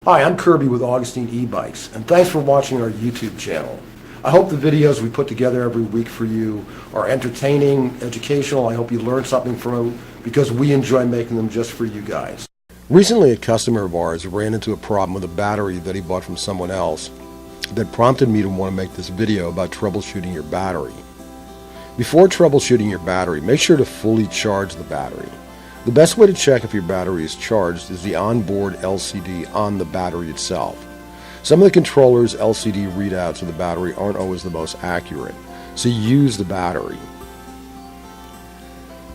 Hi, I'm Kirby with Augustine E-Bikes, and thanks for watching our YouTube channel. I hope the videos we put together every week for you are entertaining, educational. I hope you learn something from them because we enjoy making them just for you guys. Recently, a customer of ours ran into a problem with a battery that he bought from someone else that prompted me to want to make this video about troubleshooting your battery. Before troubleshooting your battery, make sure to fully charge the battery. The best way to check if your battery is charged is the onboard LCD on the battery itself. Some of the controller's LCD readouts of the battery aren't always the most accurate, so use the battery.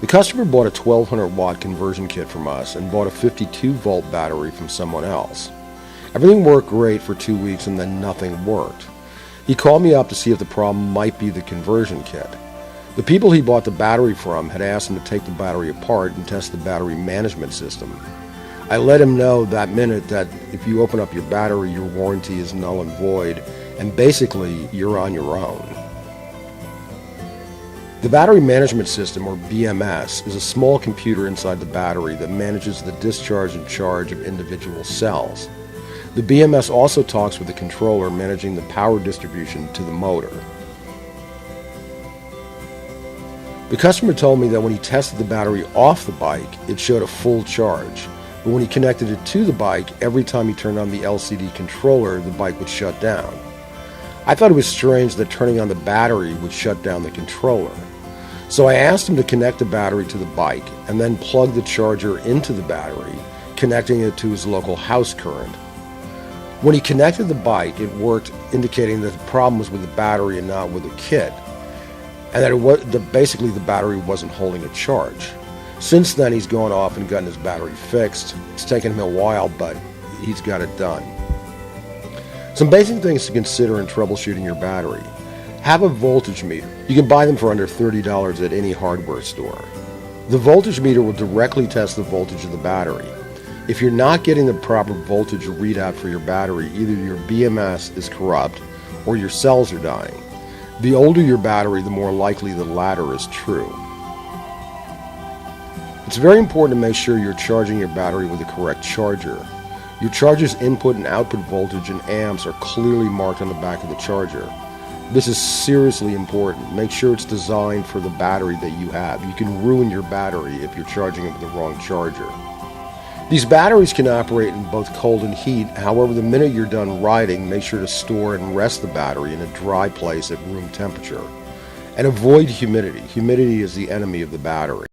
The customer bought a 1200 watt conversion kit from us and bought a 52 volt battery from someone else. Everything worked great for 2 weeks and then nothing worked. He called me up to see if the problem might be the conversion kit. The people he bought the battery from had asked him to take the battery apart and test the battery management system. I let him know that minute that if you open up your battery, your warranty is null and void, and basically you're on your own. The battery management system, or BMS, is a small computer inside the battery that manages the discharge and charge of individual cells. The BMS also talks with the controller managing the power distribution to the motor. The customer told me that when he tested the battery off the bike, it showed a full charge. But when he connected it to the bike, every time he turned on the LCD controller, the bike would shut down. I thought it was strange that turning on the battery would shut down the controller. So I asked him to connect the battery to the bike and then plug the charger into the battery, connecting it to his local house current. When he connected the bike, it worked, indicating that the problem was with the battery and not with the kit, and that basically the battery wasn't holding a charge. Since then, he's gone off and gotten his battery fixed. It's taken him a while, but he's got it done. Some basic things to consider in troubleshooting your battery. Have a voltage meter. You can buy them for under $30 at any hardware store. The voltage meter will directly test the voltage of the battery. If you're not getting the proper voltage readout for your battery, either your BMS is corrupt or your cells are dying. The older your battery, the more likely the latter is true. It's very important to make sure you're charging your battery with the correct charger. Your charger's input and output voltage in amps are clearly marked on the back of the charger. This is seriously important. Make sure it's designed for the battery that you have. You can ruin your battery if you're charging it with the wrong charger. These batteries can operate in both cold and heat. However, the minute you're done riding, make sure to store and rest the battery in a dry place at room temperature. And avoid humidity. Humidity is the enemy of the battery.